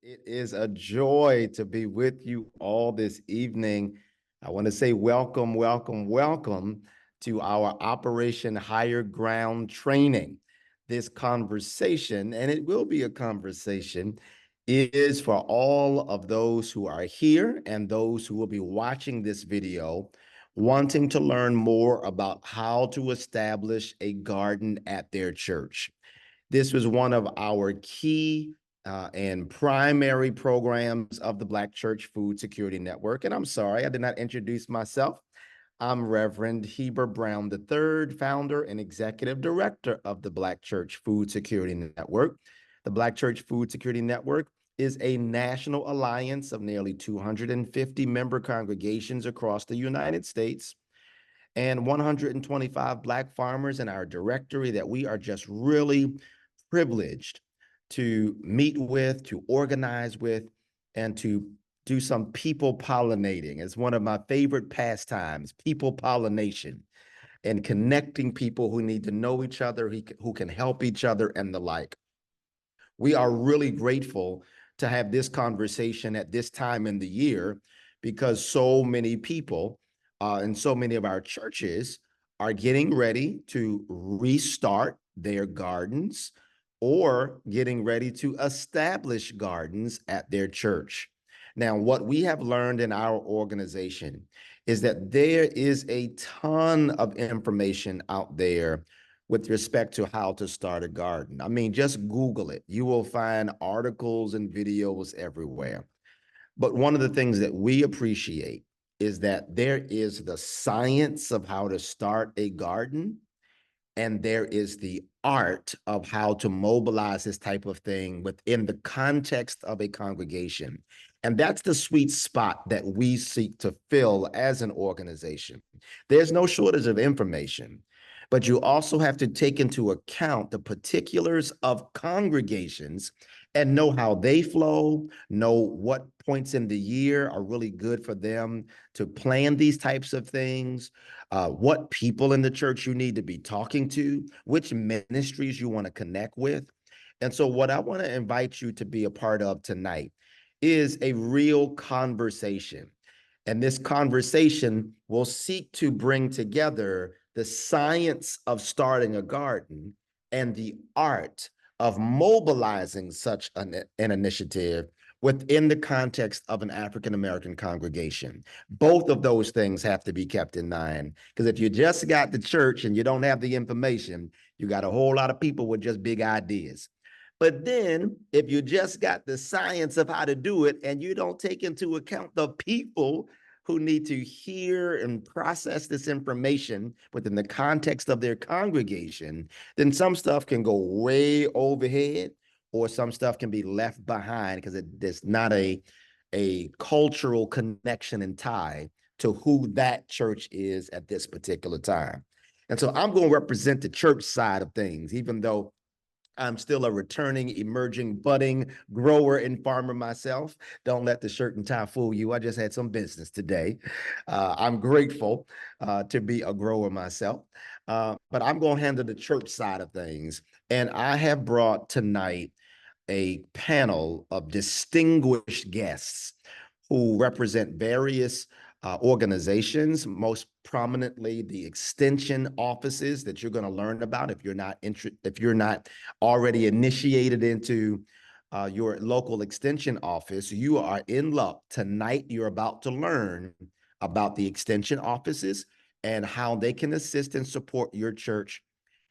It is a joy to be with you all this evening. I want to say welcome, welcome, welcome to our Operation Higher Ground training. This conversation, and it will be a conversation, is for all of those who are here and those who will be watching this video, wanting to learn more about how to establish a garden at their church. This was one of our key and primary programs of the Black Church Food Security Network. And I'm sorry, I did not introduce myself. I'm Reverend Heber Brown III, founder and executive director of the Black Church Food Security Network. The Black Church Food Security Network is a national alliance of nearly 250 member congregations across the United States and 125 Black farmers in our directory that we are just really privileged to meet with, to organize with, and to do some people pollinating. It's one of my favorite pastimes, people pollination, and connecting people who need to know each other, who can help each other, and the like. We are really grateful to have this conversation at this time in the year because so many people and so many of our churches are getting ready to restart their gardens or getting ready to establish gardens at their church. Now, what we have learned in our organization is that there is a ton of information out there with respect to how to start a garden. I mean, just Google it. You will find articles and videos everywhere. But one of the things that we appreciate is that there is the science of how to start a garden, and there is the art of how to mobilize this type of thing within the context of a congregation. And that's the sweet spot that we seek to fill as an organization. There's no shortage of information, but you also have to take into account the particulars of congregations and know how they flow, know what points in the year are really good for them to plan these types of things, what people in the church you need to be talking to, which ministries you want to connect with. And so what I want to invite you to be a part of tonight is a real conversation. And this conversation will seek to bring together the science of starting a garden and the art of mobilizing such an initiative within the context of an African-American congregation. Both of those things have to be kept in mind, because if you just got the church and you don't have the information, you got a whole lot of people with just big ideas. But then if you just got the science of how to do it and you don't take into account the people who need to hear and process this information within the context of their congregation, then some stuff can go way overhead or some stuff can be left behind because there's not a cultural connection and tie to who that church is at this particular time. And so I'm going to represent the church side of things, even though I'm still a returning, emerging, budding grower and farmer myself. Don't let the shirt and tie fool you. I just had some business today. I'm grateful to be a grower myself, but I'm going to handle the church side of things. And I have brought tonight a panel of distinguished guests who represent various organizations, most prominently the extension offices that you're going to learn about if you're not already initiated into your local extension office. You are in luck. Tonight, you're about to learn about the extension offices and how they can assist and support your church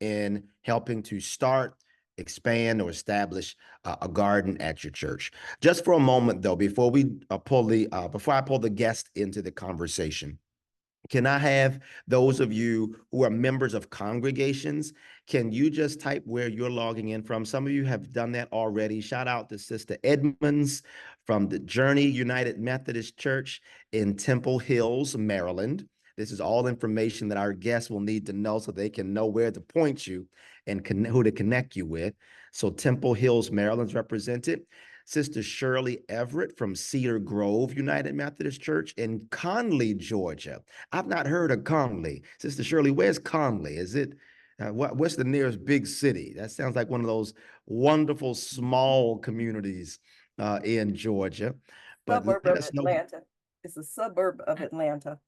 in helping to start, expand, or establish a garden at your church. Just for a moment, though, before I pull the guest into the conversation, can I have those of you who are members of congregations, can you just type where you're logging in from? Some of you have done that already. Shout out to Sister Edmonds from the Journey United Methodist Church in Temple Hills, Maryland. This is all information that our guests will need to know so they can know where to point you and who to connect you with. So Temple Hills, Maryland's represented. Sister Shirley Everett from Cedar Grove United Methodist Church in Conley, Georgia. I've not heard of Conley. Sister Shirley, where's Conley? Is it, what's the nearest big city? That sounds like one of those wonderful small communities in Georgia. But Suburb let of us know. Atlanta. It's a suburb of Atlanta.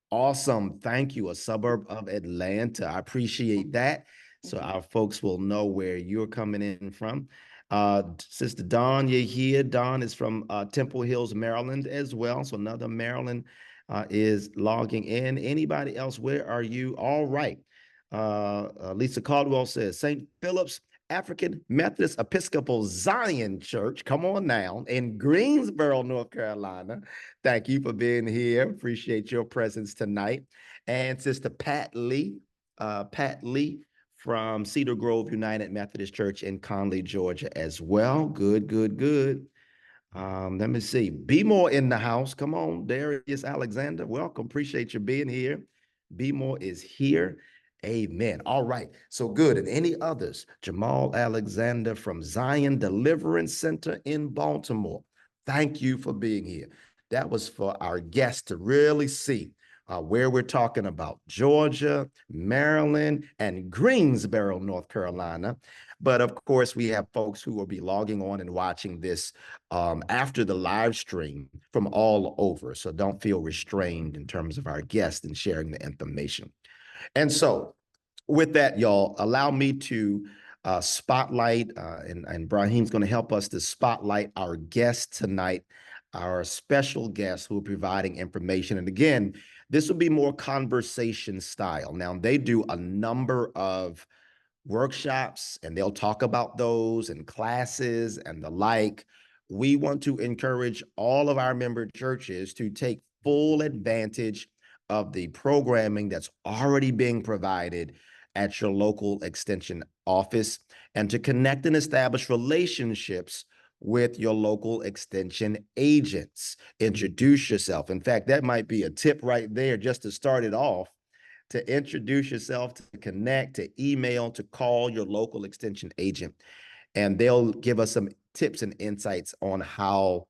Awesome. Thank you. A suburb of Atlanta. I appreciate that. So Mhm. our folks will know where you're coming in from. Sister Dawn, you're here. Dawn is from Temple Hills, Maryland as well. So another Maryland is logging in. Anybody else? Where are you? All right. Lisa Caldwell says St. Philip's African Methodist Episcopal Zion Church. Come on now in Greensboro, North Carolina. Thank you for being here. Appreciate your presence tonight. And Sister Pat Lee from Cedar Grove United Methodist Church in Conley, Georgia as well. Good, good, good. Let me see. Be more in the house. Come on, Darius Alexander. Welcome. Appreciate you being here. Be more is here. Amen. All right. So good. And any others? Jamal Alexander from Zion Deliverance Center in Baltimore. Thank you for being here. That was for our guests to really see where we're talking about Georgia, Maryland, and Greensboro, North Carolina. But of course, we have folks who will be logging on and watching this after the live stream from all over. So don't feel restrained in terms of our guests and sharing the information. And so with that, y'all, allow me to spotlight, and Brahim's going to help us to spotlight our guest tonight, our special guests who are providing information. And again, this will be more conversation style. Now, they do a number of workshops and they'll talk about those and classes and the like. We want to encourage all of our member churches to take full advantage of the programming that's already being provided at your local extension office and to connect and establish relationships with your local extension agents. Introduce yourself. In fact, that might be a tip right there just to start it off, to introduce yourself, to connect, to email, to call your local extension agent. And they'll give us some tips and insights on how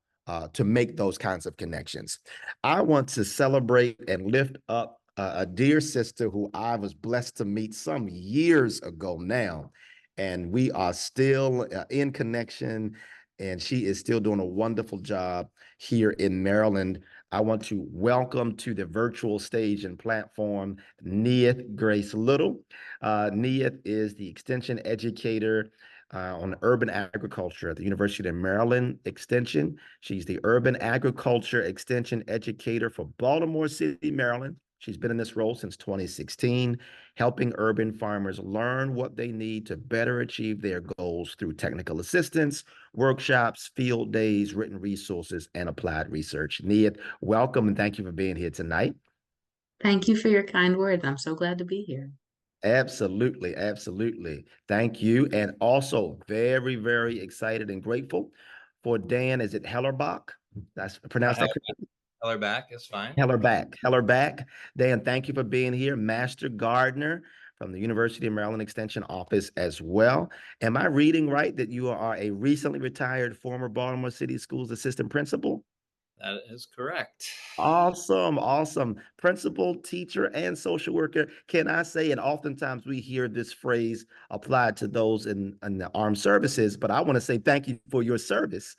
to make those kinds of connections. I want to celebrate and lift up a dear sister who I was blessed to meet some years ago now. And we are still in connection, and she is still doing a wonderful job here in Maryland. I want to welcome to the virtual stage and platform Neeth Grace Little. Neeth is the extension educator on urban agriculture at the University of Maryland Extension. She's the urban agriculture extension educator for Baltimore City, Maryland. She's been in this role since 2016, helping urban farmers learn what they need to better achieve their goals through technical assistance, workshops, field days, written resources, and applied research. Neeth, welcome and thank you for being here tonight. Thank you for your kind words. I'm so glad to be here. Absolutely, absolutely. Thank you. And also very, very excited and grateful for Dan. Is it Hellerbach? That's pronounced that correctly? Heller back is fine. Hellerback. Dan, thank you for being here. Master Gardener from the University of Maryland Extension Office as well. Am I reading right that you are a recently retired former Baltimore City Schools assistant principal? That is correct. Awesome, awesome. Principal, teacher, and social worker. Can I say, and oftentimes we hear this phrase applied to those in the armed services, but I want to say thank you for your service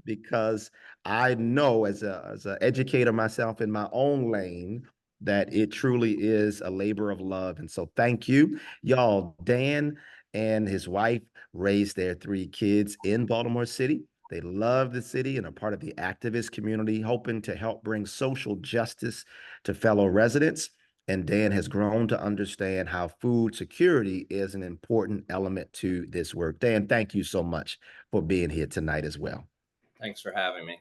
because I know as an educator myself in my own lane that it truly is a labor of love. And so thank you. Y'all, Dan and his wife raised their 3 kids in Baltimore City. They love the city and are part of the activist community, hoping to help bring social justice to fellow residents. And Dan has grown to understand how food security is an important element to this work. Dan, thank you so much for being here tonight as well. Thanks for having me.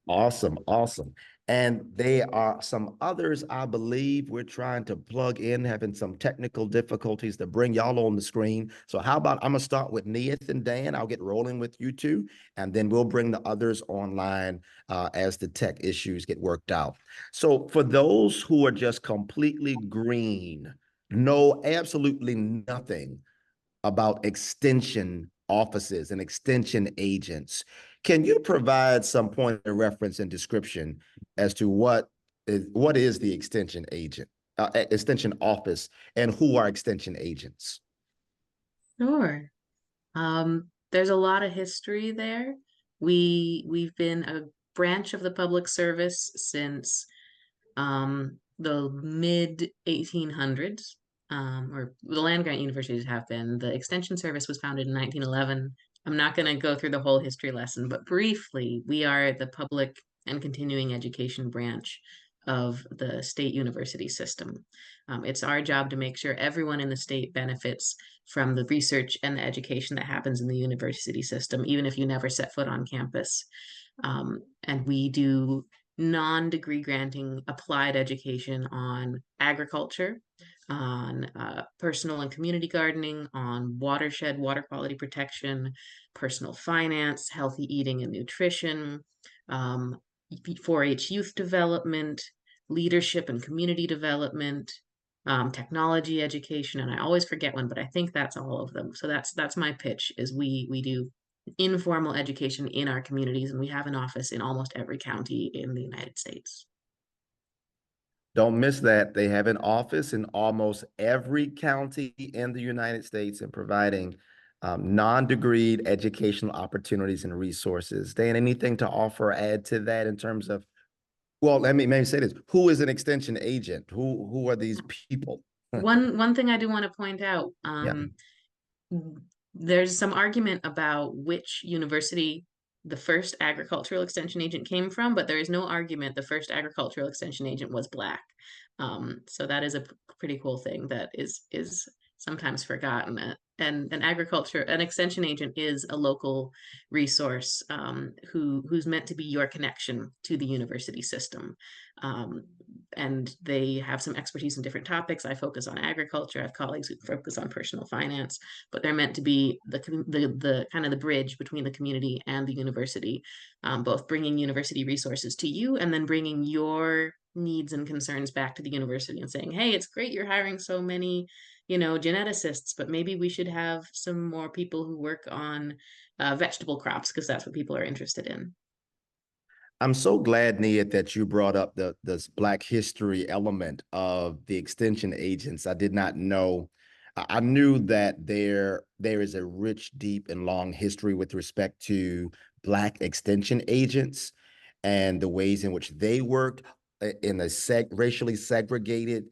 Awesome, awesome. And there are some others, I believe, we're trying to plug in, having some technical difficulties to bring y'all on the screen. So how about I'm gonna start with Neeth and Dan. I'll get rolling with you two, and then we'll bring the others online as the tech issues get worked out. So for those who are just completely green, know absolutely nothing about extension offices and extension agents. Can you provide some point of reference and description as to what is the extension agent, extension office, and who are extension agents? Sure. There's a lot of history there. We've been a branch of the public service since the mid 1800s, or the land grant universities have been. The extension service was founded in 1911. I'm not going to go through the whole history lesson, but briefly, we are the public and continuing education branch of the state university system. It's our job to make sure everyone in the state benefits from the research and the education that happens in the university system, even if you never set foot on campus. And we do non-degree granting applied education on agriculture, on personal and community gardening, on watershed, water quality protection, personal finance, healthy eating and nutrition, 4-H youth development, leadership and community development, technology education, and I always forget one, but I think that's all of them. So that's my pitch, is we do informal education in our communities, and we have an office in almost every county in the United States. Don't miss that. They have an office in almost every county in the United States and providing non-degreed educational opportunities and resources. Dan, anything to offer or add to that in terms of, well, let me maybe say this. Who is an extension agent? Who are these people? One thing I do want to point out, Yeah. there's some argument about which university the first agricultural extension agent came from, but there is no argument the first agricultural extension agent was Black. So that is a pretty cool thing that is sometimes forgotten. And an extension agent is a local resource, who's meant to be your connection to the university system. And they have some expertise in different topics. I focus on agriculture. I have colleagues who focus on personal finance, but they're meant to be the kind of the bridge between the community and the university, both bringing university resources to you and then bringing your needs and concerns back to the university and saying, hey, it's great you're hiring so many, geneticists, but maybe we should have some more people who work on vegetable crops, because that's what people are interested in. I'm so glad, Nia, that you brought up this Black history element of the extension agents. I did not know. I knew that there is a rich, deep, and long history with respect to Black extension agents and the ways in which they worked in a racially segregated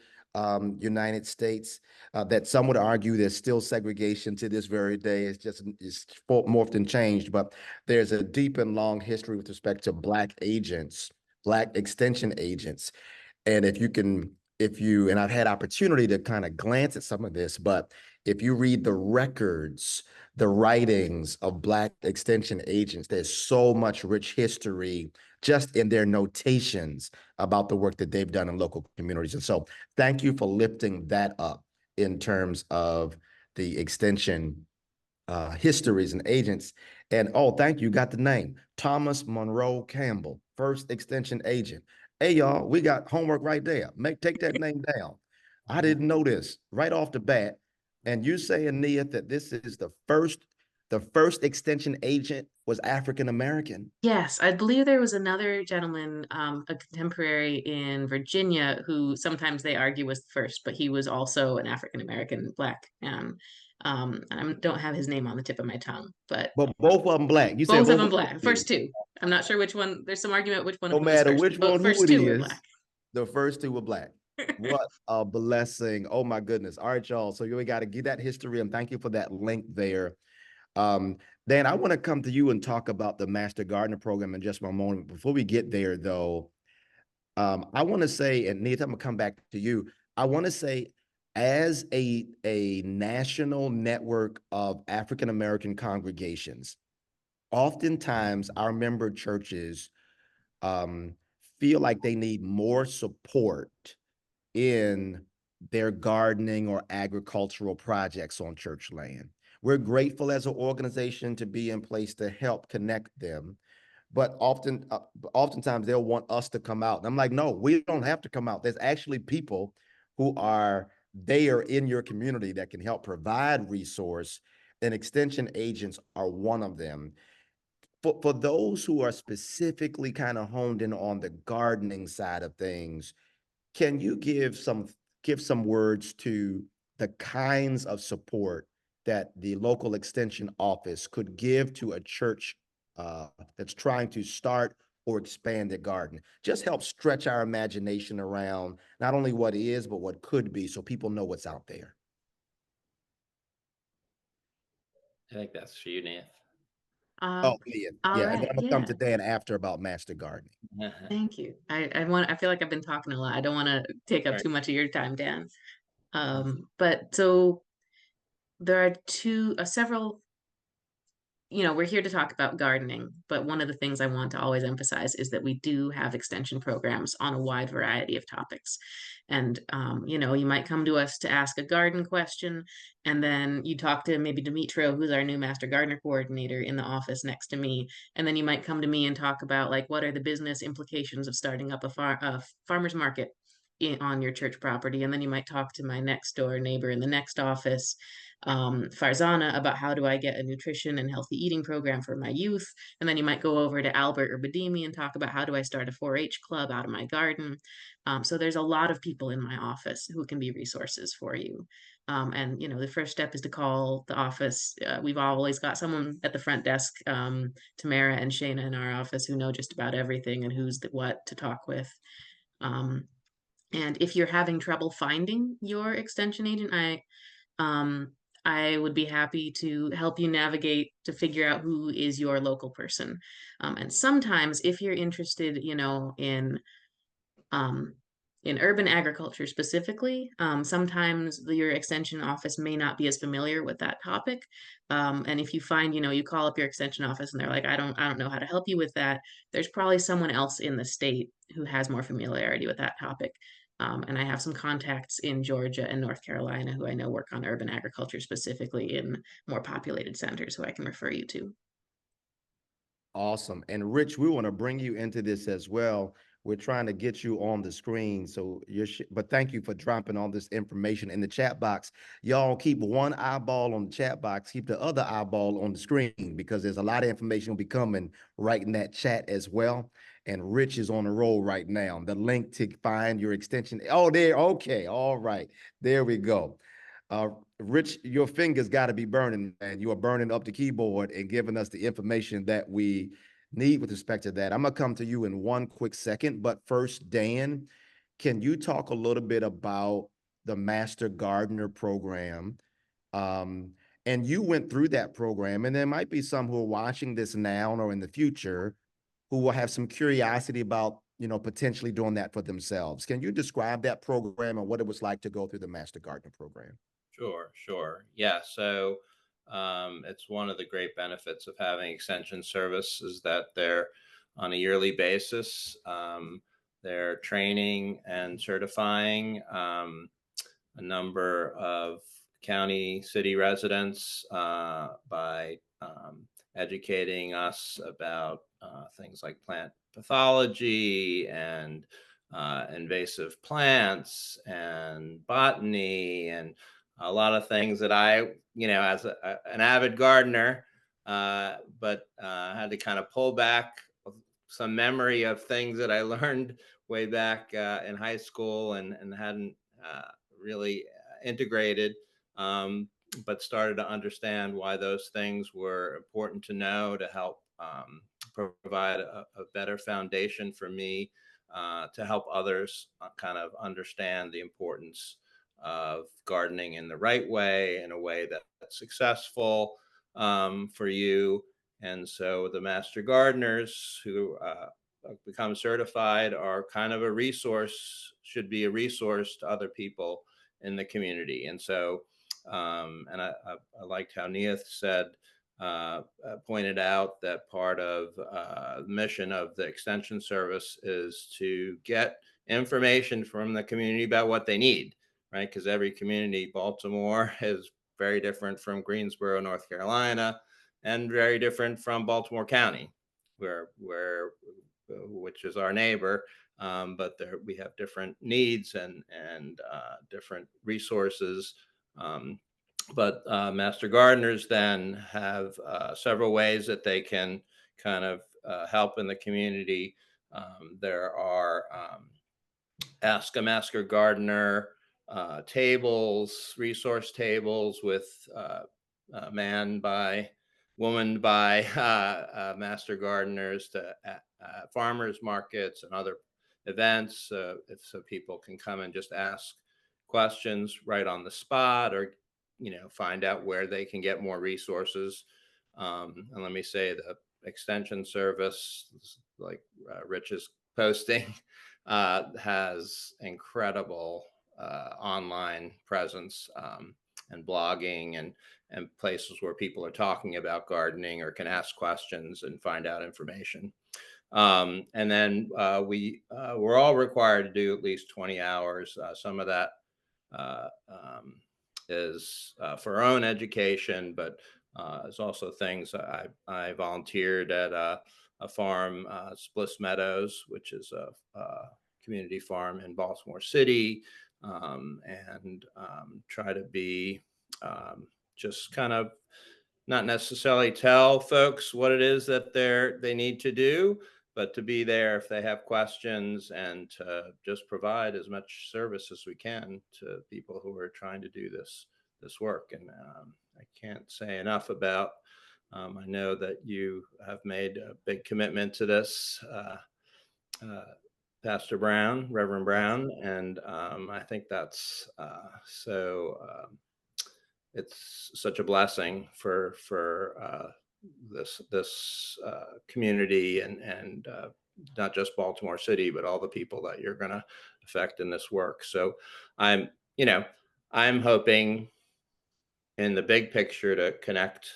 United States. That some would argue there's still segregation to this very day. It's morphed and changed, but there's a deep and long history with respect to Black agents, Black extension agents. And and I've had opportunity to kind of glance at some of this, but if you read the records, the writings of Black extension agents, there's so much rich history just in their notations about the work that they've done in local communities. And so thank you for lifting that up in terms of the extension histories and agents. And thank you, got the name. Thomas Monroe Campbell, first extension agent. Hey, y'all, we got homework right there. Take that name down. I didn't know this right off the bat. And you saying, Nia, that this is the first extension agent was African-American. Yes, I believe there was another gentleman, a contemporary in Virginia, who sometimes they argue was the first, but he was also an African-American Black man. And I don't have his name on the tip of my tongue, but both of them Black. You said both of them Black. First two. I'm not sure which one. There's some argument which one. No matter which one who it is, the first two were Black. What a blessing. Oh my goodness. All right, y'all. So we got to get that history, and thank you for that link there. Dan, I want to come to you and talk about the Master Gardener program in just one moment. Before we get there, though, I want to say, and Nia, I'm going to come back to you. I want to say, as a national network of African-American congregations, oftentimes our member churches feel like they need more support in their gardening or agricultural projects on church land. We're grateful as an organization to be in place to help connect them, but oftentimes they'll want us to come out. And I'm like, no, we don't have to come out. There's actually people who are there in your community that can help provide resource, and extension agents are one of them. For those who are specifically kind of honed in on the gardening side of things, can you give some words to the kinds of support that the local extension office could give to a church that's trying to start or expand their garden. Just help stretch our imagination around not only what is, but what could be, so people know what's out there. I think that's for you, Nath. Oh, yeah, All yeah. And then right, I'm gonna come yeah. to Dan after about master gardening. Thank you. I feel like I've been talking a lot. I don't want to take up Right. too much of your time, Dan. But so there are several, we're here to talk about gardening, but one of the things I want to always emphasize is that we do have extension programs on a wide variety of topics. And, you might come to us to ask a garden question, and then you talk to maybe Demetrio, who's our new master gardener coordinator in the office next to me. And then you might come to me and talk about like, what are the business implications of starting up a farmer's market on your church property. And then you might talk to my next door neighbor in the next office, Farzana, about how do I get a nutrition and healthy eating program for my youth. And then you might go over to Albert or Badimi and talk about how do I start a 4-H club out of my garden. So there's a lot of people in my office who can be resources for you. And the first step is to call the office. We've always got someone at the front desk, Tamara and Shayna in our office, who know just about everything and who's the what to talk with. And if you're having trouble finding your extension agent, um, I would be happy to help you navigate to figure out who is your local person. And sometimes, if you're interested, um, in urban agriculture specifically, sometimes your extension office may not be as familiar with that topic. And if you find, you call up your extension office and they're like, I don't know how to help you with that, there's probably someone else in the state who has more familiarity with that topic. And I have some contacts in Georgia and North Carolina who I know work on urban agriculture specifically in more populated centers who I can refer you to. Awesome. And Rich, we want to bring you into this as well. We're trying to get you on the screen. So but thank you for dropping all this information in the chat box. Y'all keep one eyeball on the chat box, keep the other eyeball on the screen, because there's a lot of information will be coming right in that chat as well. And Rich is on the roll right now. The link to find your extension. Oh, there. Okay. All right. There we go. Rich, your fingers got to be burning, and you are burning up the keyboard and giving us the information that we need with respect to that. I'm gonna come to you in one quick second, but first, Dan, can you talk a little bit about the Master Gardener program? Um, and you went through that program, and there might be some who are watching this now or in the future who will have some curiosity about, potentially doing that for themselves. Can you describe that program and what it was like to go through the Master Gardener program? Sure. Yeah. So it's one of the great benefits of having extension service is that they're on a yearly basis. They're training and certifying a number of county city residents by educating us about things like plant pathology and invasive plants and botany and a lot of things that I, as an avid gardener, but had to kind of pull back some memory of things that I learned way back in high school and hadn't really integrated, but started to understand why those things were important to know to help provide a better foundation for me to help others kind of understand the importance of gardening in the right way, in a way that's successful for you. And so the master gardeners who become certified are kind of a resource, should be a resource to other people in the community. And so, and I liked how Neith said, pointed out that part of the mission of the extension service is to get information from the community about what they need, right? Because every community, Baltimore is very different from Greensboro, North Carolina, and very different from Baltimore County, which is our neighbor. But we have different needs and different resources. But master gardeners then have several ways that they can kind of help in the community. There are Ask a Master Gardener tables, resource tables with manned by womaned by master gardeners to farmers markets and other events, so people can come and just ask questions right on the spot, or find out where they can get more resources. And let me say, the extension service, like Rich is posting, has incredible online presence, and blogging, and places where people are talking about gardening or can ask questions and find out information. And then we're all required to do at least 20 hours. Some of that is for our own education, but there's also things. I volunteered at a farm, Spliss Meadows, which is a community farm in Baltimore City, and try to be just kind of not necessarily tell folks what it is that they need to do, but to be there if they have questions, and to just provide as much service as we can to people who are trying to do this work. And I can't say enough about. I know that you have made a big commitment to this, Pastor Brown, Reverend Brown, and I think that's so. It's such a blessing for this community, and not just Baltimore City, but all the people that you're going to affect in this work. So I'm you know I'm hoping in the big picture to connect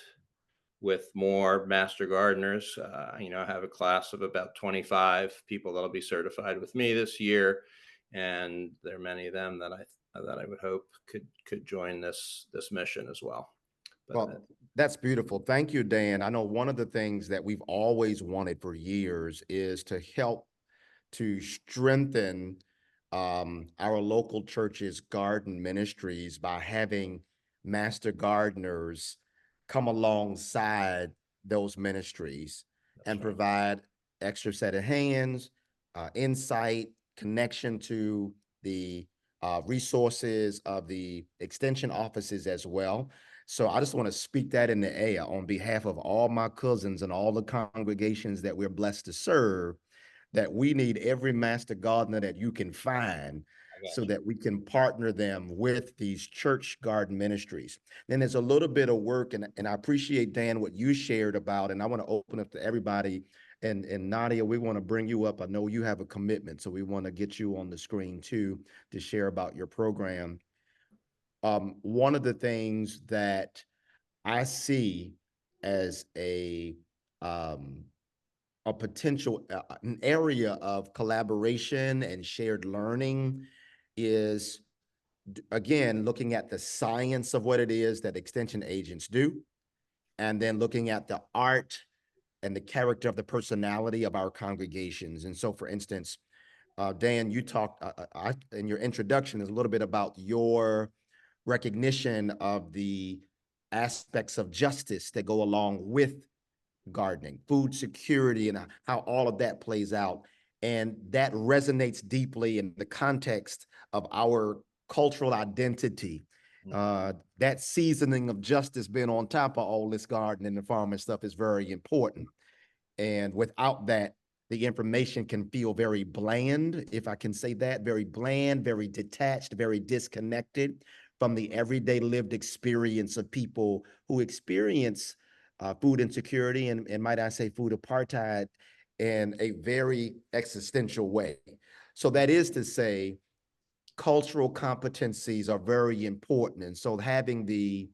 with more master gardeners. I have a class of about 25 people that'll be certified with me this year, and there are many of them that I would hope could join this mission as well. But Well, that's beautiful. Thank you, Dan. I know one of the things that we've always wanted for years is to help to strengthen our local church's garden ministries by having master gardeners come alongside those ministries and right. provide extra set of hands, insight, connection to the resources of the extension offices as well. So I just want to speak that in the air on behalf of all my cousins and all the congregations that we're blessed to serve, that we need every master gardener that you can find so that we can partner them with these church garden ministries. Then there's a little bit of work, and I appreciate, Dan, what you shared about, and I want to open up to everybody. And Nadia, we want to bring you up. I know you have a commitment, so we want to get you on the screen too to share about your program. One of the things that I see as a potential an area of collaboration and shared learning is, again, looking at the science of what it is that extension agents do, and then looking at the art and the character of the personality of our congregations. And so, for instance, Dan, you talked in your introduction is a little bit about your recognition of the aspects of justice that go along with gardening, food security, and how all of that plays out. And that resonates deeply in the context of our cultural identity. That seasoning of justice being on top of all this gardening and farming stuff is very important. And without that, the information can feel very bland, if I can say that, very bland, very detached, very disconnected from the everyday lived experience of people who experience food insecurity, and might I say food apartheid, in a very existential way. So that is to say, cultural competencies are very important. And so having the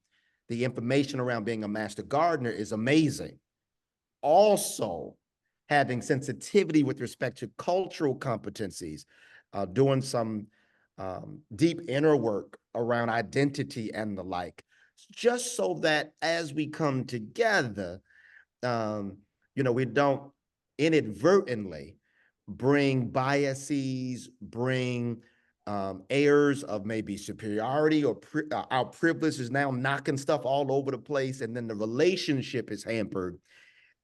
information around being a master gardener is amazing. Also, having sensitivity with respect to cultural competencies, doing some deep inner work around identity and the like, just so that as we come together, we don't inadvertently bring biases, bring airs of maybe superiority, or our privilege is now knocking stuff all over the place, and then the relationship is hampered.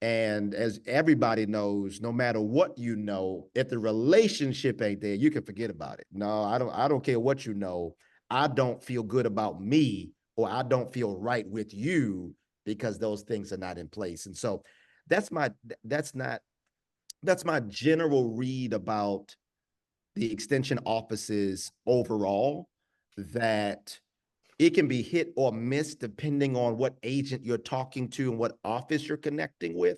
And as everybody knows, no matter what you know, if the relationship ain't there, you can forget about it. No, I don't care what you know. I don't feel good about me, or I don't feel right with you because those things are not in place. And so that's my that's not that's my general read about the extension offices overall, that it can be hit or miss depending on what agent you're talking to and what office you're connecting with.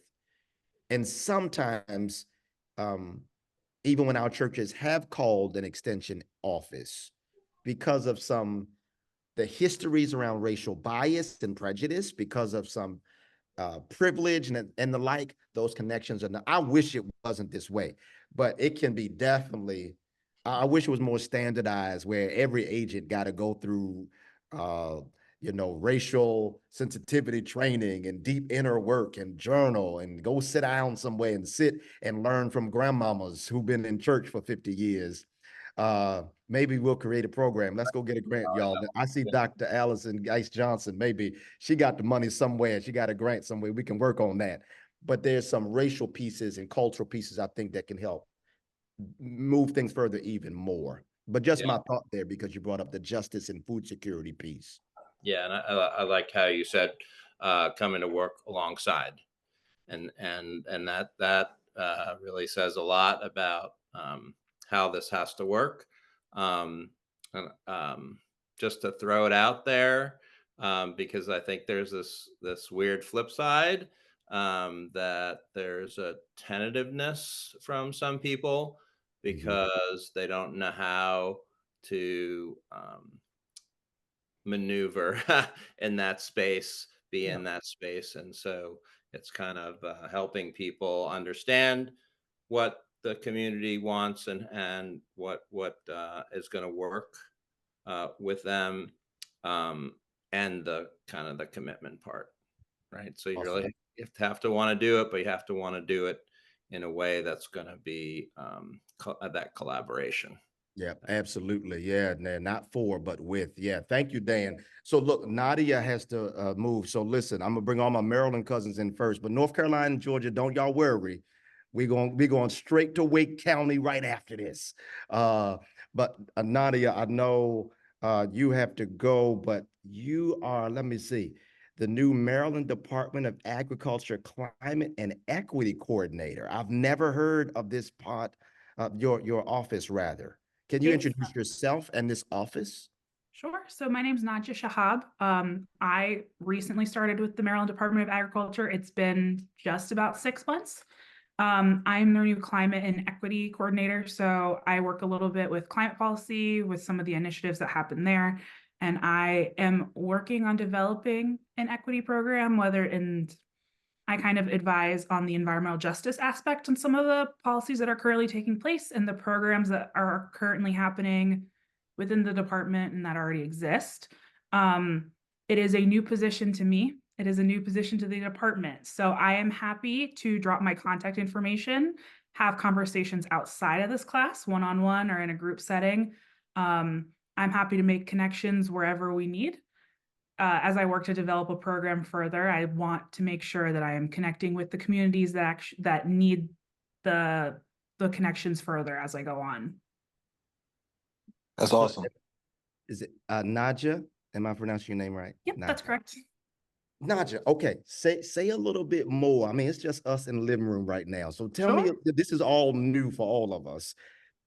And sometimes, um, even when our churches have called an extension office, because of the histories around racial bias and prejudice, because of some privilege and the like, those connections are not, I wish it wasn't this way, but it can be definitely, I wish it was more standardized where every agent got to go through, uh, racial sensitivity training and deep inner work and journal and go sit down somewhere and sit and learn from grandmamas who've been in church for 50 years. Maybe we'll create a program. Let's go get a grant, y'all. I see Dr. Allison Geist Johnson. Maybe she got the money somewhere. She got a grant somewhere. We can work on that. But there's some racial pieces and cultural pieces I think that can help move things further even more. But just my thought there, because you brought up the justice and food security piece. Yeah, and I like how you said coming to work alongside, and that really says a lot about how this has to work. And just to throw it out there, because I think there's this weird flip side, that there's a tentativeness from some people because they don't know how to maneuver in that space, be in that space. And so it's kind of helping people understand what the community wants and what is going to work with them, and the kind of the commitment part, right? So you Awesome. really have to want to do it, but you have to want to do it in a way that's going to be that collaboration. Yeah, absolutely. Yeah, not for, but with. Yeah, thank you, Dan. So look, Nadia has to move. So listen, I'm gonna bring all my Maryland cousins in first, but North Carolina and Georgia, don't y'all worry. We're going straight to Wake County right after this. But Nadia, I know you have to go, but you are, let me see, the new Maryland Department of Agriculture Climate and Equity Coordinator. I've never heard of this part of your office, rather. Can you introduce yourself and this office? Sure. So my name's Nadja Shahab. I recently started with the Maryland Department of Agriculture. It's been just about 6 months. I'm their new climate and equity coordinator. So I work a little bit with climate policy, with some of the initiatives that happen there. And I am working on developing an equity program, I kind of advise on the environmental justice aspect and some of the policies that are currently taking place and the programs that are currently happening within the department and that already exist. It is a new position to me. It is a new position to the department. So I am happy to drop my contact information, have conversations outside of this class, one-on-one or in a group setting. I'm happy to make connections wherever we need. As I work to develop a program further, I want to make sure that I am connecting with the communities that need the connections further as I go on. That's awesome. Is it Nadja? Am I pronouncing your name right? Yep, Nadja. that's correct. Nadja, okay. Say a little bit more. I mean, it's just us in the living room right now. So tell me, Sure. this is all new for all of us.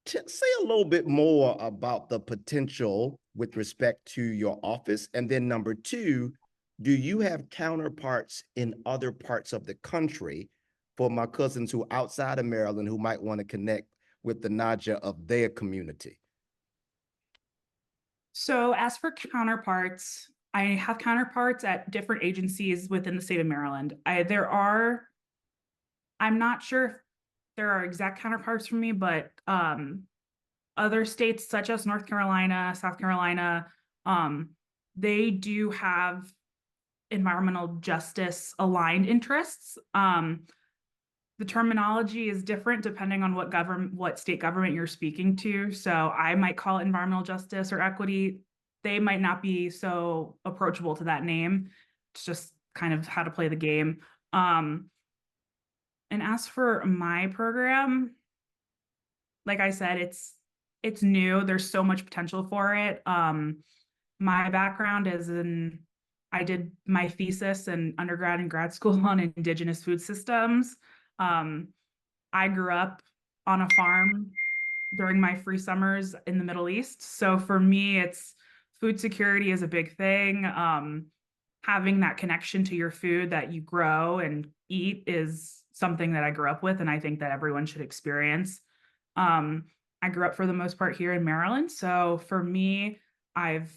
Say a little bit more about the potential with respect to your office. And then number two, do you have counterparts in other parts of the country for my cousins who are outside of Maryland who might want to connect with the Nadja of their community? So as for counterparts, I have counterparts at different agencies within the state of Maryland. I'm not sure if there are exact counterparts for me, but other states such as North Carolina, South Carolina, they do have environmental justice aligned interests. The terminology is different depending on what state government you're speaking to. So I might call it environmental justice or equity. They might not be so approachable to that name. It's just kind of how to play the game. And as for my program, like I said, it's new. There's so much potential for it. My background is in I did my thesis in undergrad and grad school on indigenous food systems. I grew up on a farm during my free summers in the Middle East. So for me, it's food security is a big thing. Having that connection to your food that you grow and eat is something that I grew up with, and I think that everyone should experience. I grew up for the most part here in Maryland. So for me, I've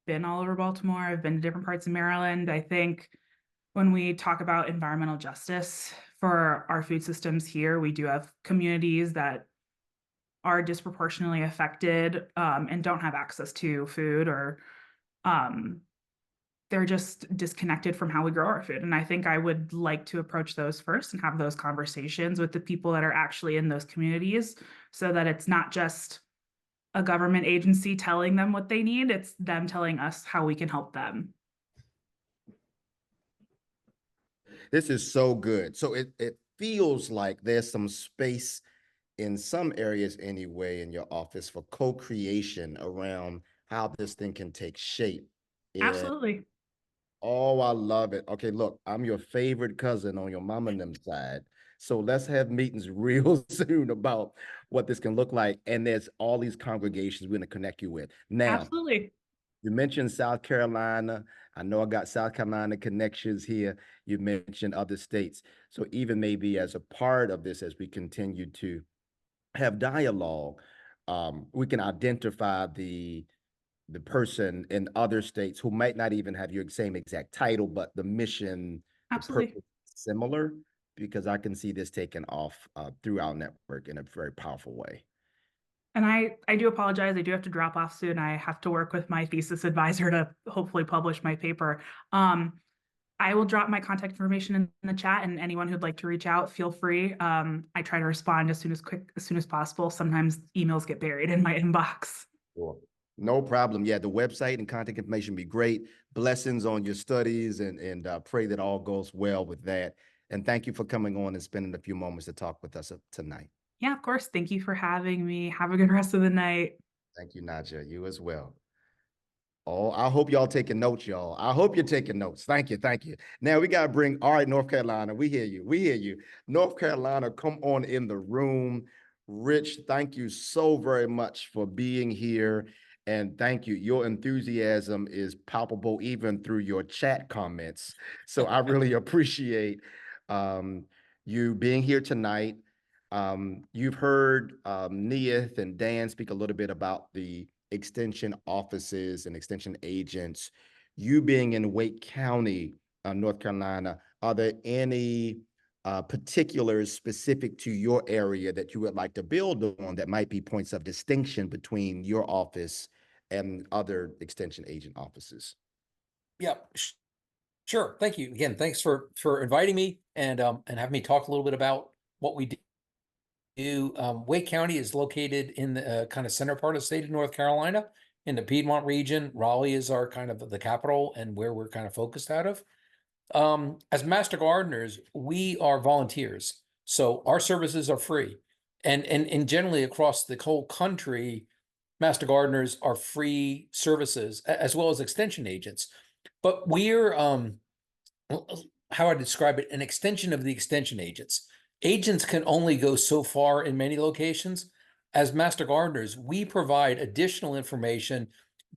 been all over Baltimore. I've been to different parts of Maryland. I think when we talk about environmental justice for our food systems here, we do have communities that are disproportionately affected and don't have access to food, or they're just disconnected from how we grow our food. And I think I would like to approach those first and have those conversations with the people that are actually in those communities, so that it's not just a government agency telling them what they need, it's them telling us how we can help them. This is so good. So it feels like there's some space in some areas anyway in your office for co-creation around how this thing can take shape. Absolutely. Oh, I love it. Okay, look, I'm your favorite cousin on your mom and them side. So let's have meetings real soon about what this can look like. And there's all these congregations we're going to connect you with. Now, Absolutely. you mentioned South Carolina. I know I got South Carolina connections here. You mentioned other states. So even maybe as a part of this, as we continue to have dialogue, we can identify the person in other states who might not even have your same exact title, but the mission, the Absolutely. purpose is similar, because I can see this taking off through our network in a very powerful way. And I do apologize. I do have to drop off soon. I have to work with my thesis advisor to hopefully publish my paper. I will drop my contact information in the chat, and anyone who'd like to reach out, feel free. I try to respond as soon as possible. Sometimes emails get buried in my inbox. Sure. No problem. Yeah, the website and contact information be great. Blessings on your studies, and pray that all goes well with that. And thank you for coming on and spending a few moments to talk with us tonight. Yeah, of course. Thank you for having me. Have a good rest of the night. Thank you, Nadja. You as well. Oh, I hope y'all taking notes, y'all. I hope you're taking notes. Thank you. Thank you. Now we got to bring, all right, North Carolina, we hear you. We hear you. North Carolina, come on in the room. Rich, thank you so very much for being here. And thank you. Your enthusiasm is palpable even through your chat comments. So I really appreciate you being here tonight. You've heard Neith and Dan speak a little bit about the extension offices and extension agents. You being in Wake County, North Carolina, are there any particulars specific to your area that you would like to build on that might be points of distinction between your office and other extension agent offices? Yeah, sure. Thank you again. Thanks for inviting me and having me talk a little bit about what we do. Wake County is located in the kind of center part of the state of North Carolina, in the Piedmont region. Raleigh is our kind of the capital and where we're kind of focused out of. As master gardeners, we are volunteers, so our services are free, and generally across the whole country, master gardeners are free services as well as extension agents. But we're how I describe it, an extension of the extension agents. Agents can only go so far in many locations. As master gardeners, we provide additional information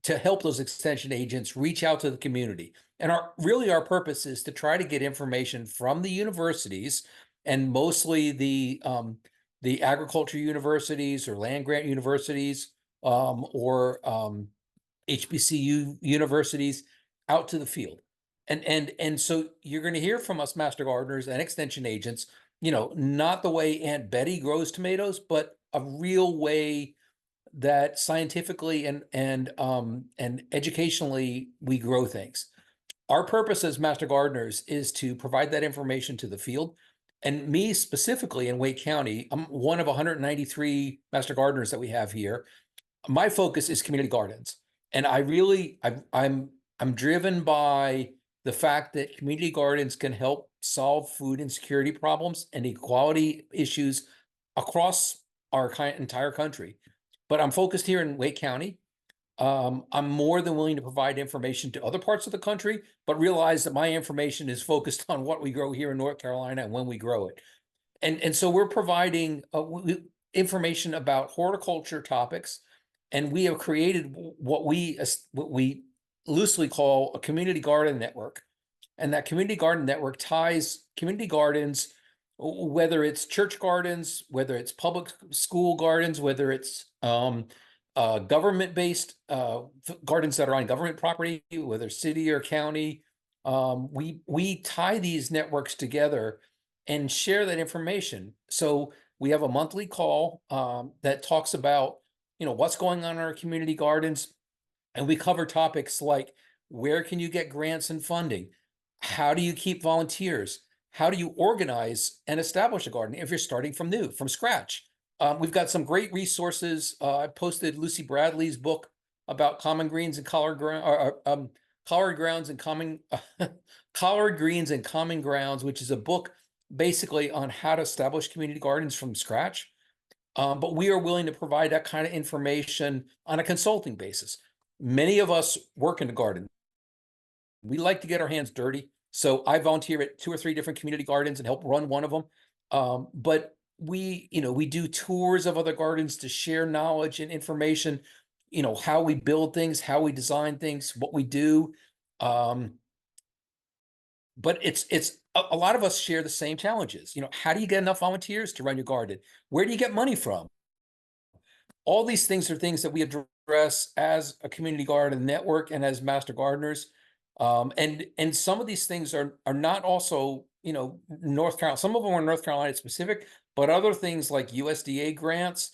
to help those extension agents reach out to the community. And our purpose is to try to get information from the universities, and mostly the agriculture universities or land grant universities, or HBCU universities, out to the field. And so you're going to hear from us master gardeners and extension agents, not the way Aunt Betty grows tomatoes, but a real way that scientifically and educationally we grow things. Our purpose as master gardeners is to provide that information to the field. And me specifically in Wake County, I'm one of 193 master gardeners that we have here. My focus is community gardens. And I'm driven by the fact that community gardens can help solve food insecurity problems and equality issues across our entire country. But I'm focused here in Wake County. I'm more than willing to provide information to other parts of the country, but realize that my information is focused on what we grow here in North Carolina and when we grow it. And so we're providing information about horticulture topics, and we have created what we loosely call a community garden network. And that community garden network ties community gardens, whether it's church gardens, whether it's public school gardens, whether it's government-based gardens that are on government property, whether city or county. We tie these networks together and share that information. So we have a monthly call that talks about, what's going on in our community gardens, and we cover topics like, where can you get grants and funding? How do you keep volunteers? How do you organize and establish a garden if you're starting from scratch? We've got some great resources. I posted Lucy Bradley's book about common greens and collard grounds and collard greens and common grounds, which is a book basically on how to establish community gardens from scratch. But we are willing to provide that kind of information on a consulting basis. Many of us work in the garden. We like to get our hands dirty. So I volunteer at 2 or 3 different community gardens and help run one of them. But we do tours of other gardens to share knowledge and information, how we build things, how we design things, what we do. But it's a lot of us share the same challenges. How do you get enough volunteers to run your garden? Where do you get money from? All these things are things that we address as a community garden network and as master gardeners. And some of these things are not also, North Carolina. Some of them are North Carolina specific, but other things like USDA grants,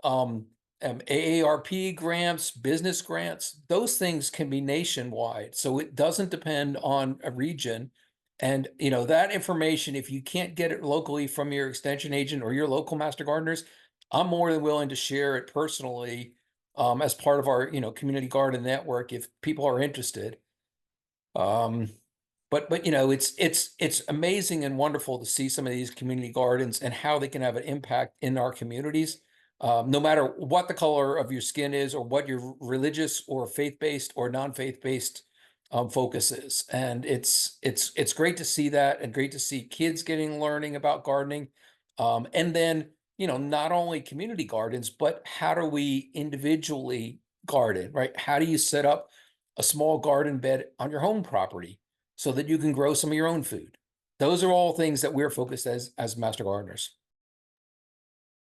AARP grants, business grants, those things can be nationwide. So it doesn't depend on a region. And, that information, if you can't get it locally from your extension agent or your local master gardeners, I'm more than willing to share it personally as part of our, community garden network if people are interested. But it's amazing and wonderful to see some of these community gardens and how they can have an impact in our communities. No matter what the color of your skin is, or what your religious or faith-based or non-faith-based focus is. And it's great to see that, and great to see kids learning about gardening. And then, not only community gardens, but how do we individually garden, right? How do you set up a small garden bed on your home property so that you can grow some of your own food? Those are all things that we're focused as master gardeners.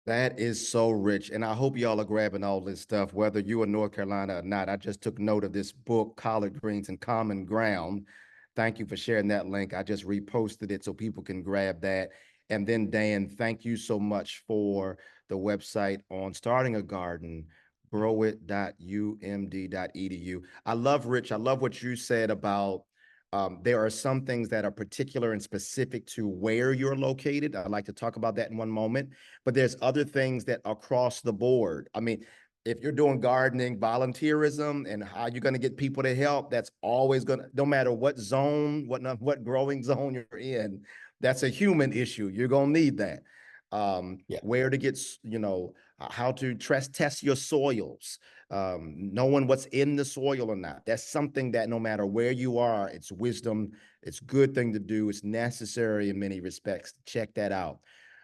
That is so rich. And I hope y'all are grabbing all this stuff, whether you're in North Carolina or not. I just took note of this book, Collard Greens and Common Ground. Thank you for sharing that link. I just reposted it so people can grab that. And then, Dan, thank you so much for the website on starting a garden, growit.umd.edu. I love, Rich, I love what you said about there are some things that are particular and specific to where you're located. I'd like to talk about that in one moment, but there's other things that across the board. I mean, if you're doing gardening, volunteerism, and how you're going to get people to help, that's always going to, no matter what zone, what growing zone you're in, that's a human issue. You're going to need that. Where to get, how to test your soils, knowing what's in the soil or not. That's something that no matter where you are, it's wisdom, it's a good thing to do, it's necessary in many respects. Check that out.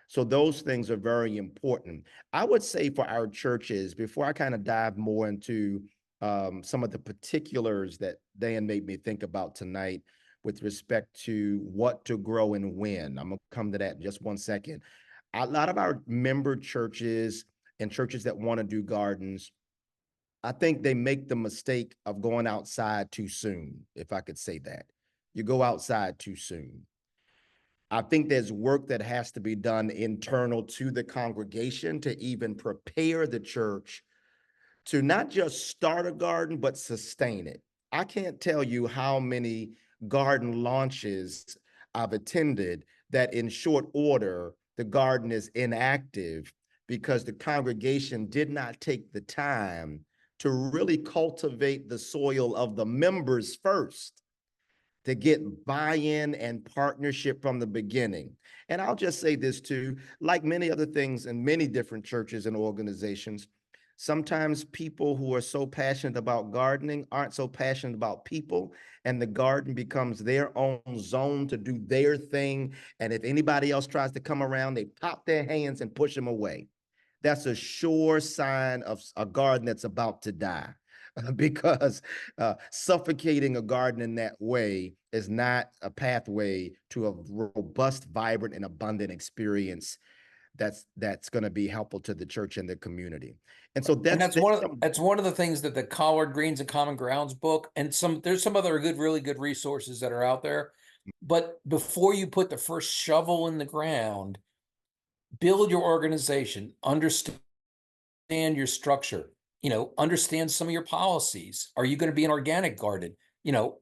So those things are very important. I would say for our churches, before I kind of dive more into some of the particulars that Dan made me think about tonight with respect to what to grow and when, I'm gonna come to that in just one second. A lot of our member churches and churches that want to do gardens, I think they make the mistake of going outside too soon, if I could say that. You go outside too soon. I think there's work that has to be done internal to the congregation to even prepare the church to not just start a garden, but sustain it. I can't tell you how many garden launches I've attended that in short order, the garden is inactive because the congregation did not take the time to really cultivate the soil of the members first, to get buy-in and partnership from the beginning. And I'll just say this too, like many other things in many different churches and organizations, Sometimes people who are so passionate about gardening aren't so passionate about people, and the garden becomes their own zone to do their thing. And if anybody else tries to come around, they pop their hands and push them away. That's a sure sign of a garden that's about to die. Because suffocating a garden in that way is not a pathway to a robust, vibrant, and abundant experience that's going to be helpful to the church and the community. And so And that's one of the things that the Collard Greens and Common Grounds book, and there's some other really good resources that are out there. But before you put the first shovel in the ground, build your organization, understand your structure, understand some of your policies. Are you going to be an organic garden?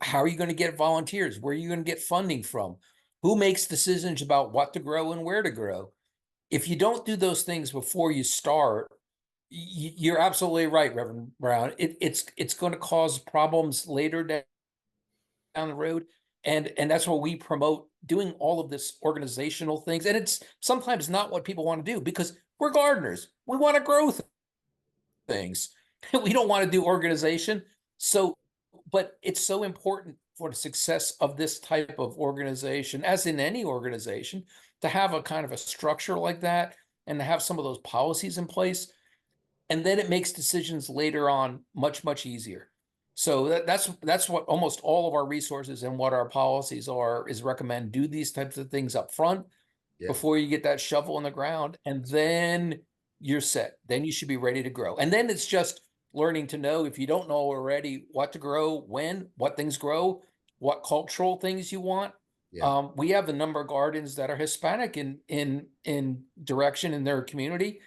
How are you going to get volunteers? Where are you going to get funding from? Who makes decisions about what to grow and where to grow? If you don't do those things before you start, you're absolutely right, Reverend Brown. It's going to cause problems later down the road. And that's what we promote, doing all of this organizational things. And it's sometimes not what people want to do, because we're gardeners. We want to grow things. We don't want to do organization. So, but it's so important for the success of this type of organization, as in any organization, to have a kind of a structure like that and to have some of those policies in place. And then it makes decisions later on much easier. So that's what almost all of our resources and what our policies are, is recommend do these types of things up front before you get that shovel in the ground, and then you're set. Then you should be ready to grow. And then it's just learning to know, if you don't know already, what to grow, when, what things grow, what cultural things you want. We have a number of gardens that are Hispanic in direction in their community.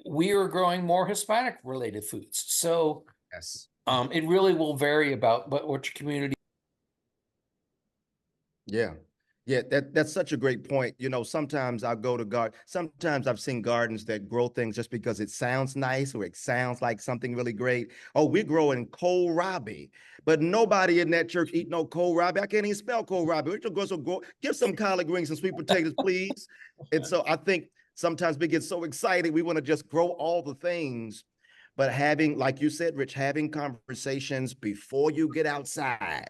We are growing more Hispanic related foods. So it really will vary about what your community. Yeah. That's such a great point. Sometimes I'll go to sometimes I've seen gardens that grow things just because it sounds nice or it sounds like something really great. Oh, we're growing kohlrabi, but nobody in that church eat no kohlrabi. I can't even spell kohlrabi. We should go, give some collard greens and sweet potatoes, please. And so I think sometimes we get so excited, we want to just grow all the things. But having, like you said, Rich, having conversations before you get outside.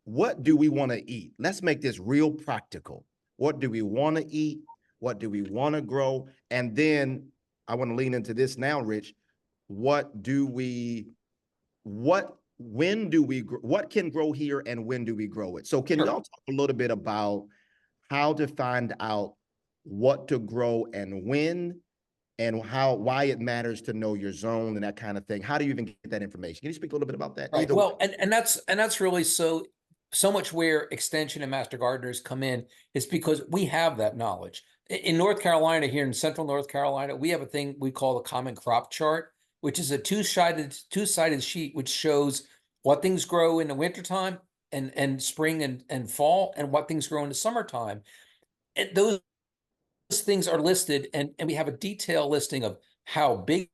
What do we want to eat? Let's make this real practical. What do we want to eat? What do we want to grow? And then I want to lean into this now, Rich. When do we what can grow here and when do we grow it? So can y'all talk a little bit about how to find out what to grow and when, and why it matters to know your zone and that kind of thing? How do you even get that information? Can you speak a little bit about that? Right. Well, and that's really so much where Extension and Master Gardeners come in, is because we have that knowledge. In North Carolina, here in central North Carolina, we have a thing we call the Common Crop Chart, which is a two-sided sheet which shows what things grow in the wintertime and spring and fall, and what things grow in the summertime. And those things are listed, and we have a detailed listing of how big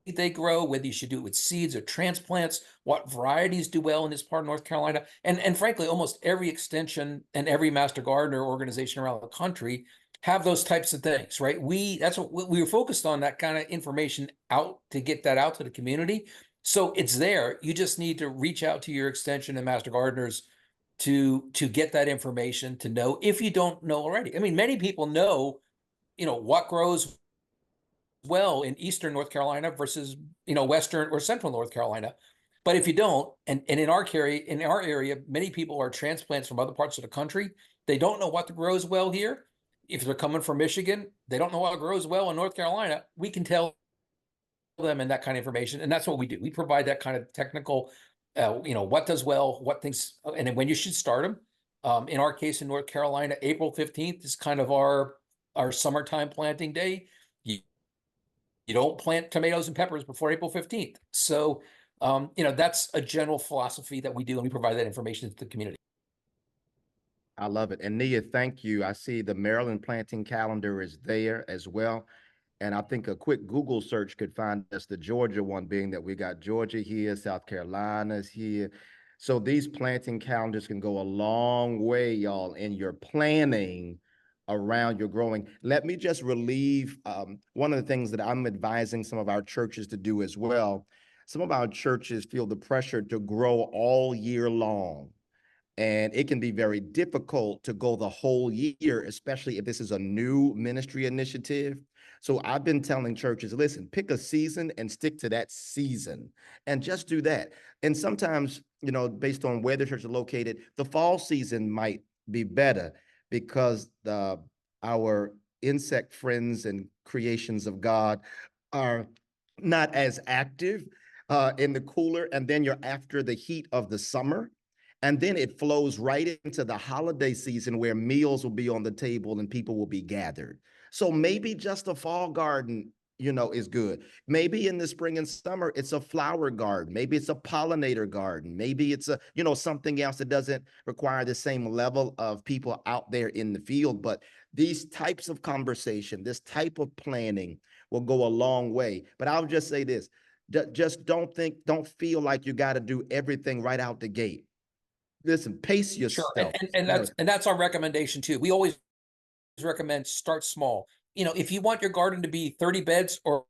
they grow, whether you should do it with seeds or transplants, what varieties do well in this part of North Carolina. And frankly, almost every extension and every master gardener organization around the country have those types of things, right? That's what we were focused on, that kind of information out, to get that out to the community. So it's there. You just need to reach out to your extension and master gardeners to get that information, to know, if you don't know already. I mean, many people know, what grows well in Eastern North Carolina versus, Western or Central North Carolina. But if you don't, and in our area, many people are transplants from other parts of the country. They don't know what grows well here. If they're coming from Michigan, they don't know what grows well in North Carolina. We can tell them and that kind of information. And that's what we do. We provide that kind of technical, what does well, what things, and then when you should start them. In our case, in North Carolina, April 15th is kind of our summertime planting day. You don't plant tomatoes and peppers before April 15th. So, that's a general philosophy that we do, and we provide that information to the community. I love it. And Nia, thank you. I see the Maryland planting calendar is there as well. And I think a quick Google search could find us the Georgia one, being that we got Georgia here, South Carolina's here. So these planting calendars can go a long way, y'all, in your planning around your growing. Let me just relieve one of the things that I'm advising some of our churches to do as well. Some of our churches feel the pressure to grow all year long. And it can be very difficult to go the whole year, especially if this is a new ministry initiative. So I've been telling churches, listen, pick a season and stick to that season and just do that. And sometimes, you know, based on where the church is located, the fall season might be better because our insect friends and creations of God are not as active in the cooler. And then you're after the heat of the summer. And then it flows right into the holiday season where meals will be on the table and people will be gathered. So maybe just a fall garden, you know, is good. Maybe in the spring and summer, it's a flower garden. Maybe it's a pollinator garden. Maybe it's a, you know, something else that doesn't require the same level of people out there in the field. But these types of conversation, this type of planning will go a long way. But I'll just say this, just don't feel like you got to do everything right out the gate. Listen, pace yourself. Sure. And that's our recommendation too. We always recommend start small. You know, if you want your garden to be 30 beds or